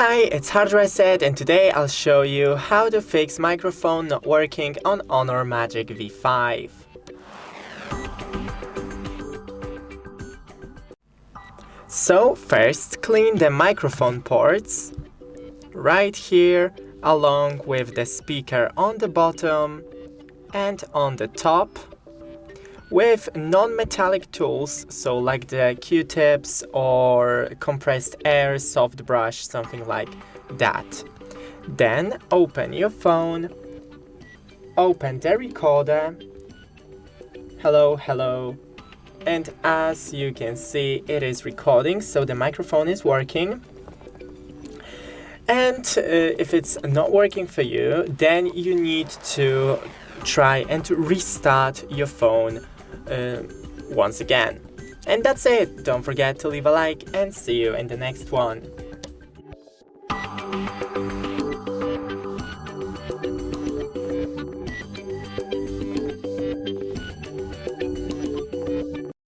Hi, it's Hard Reset, and today I'll show you how to fix microphone not working on Honor Magic V5. So first, clean the microphone ports right here, along with the speaker on the bottom and on the top, with non-metallic tools, so like the Q-tips or compressed air, soft brush, something like that. Then open your phone, open the recorder, hello, and as you can see it is recording, so the microphone is working. And if it's not working for you, then you need to try and restart your phone once again. And that's it. Don't forget to leave a like and see you in the next one.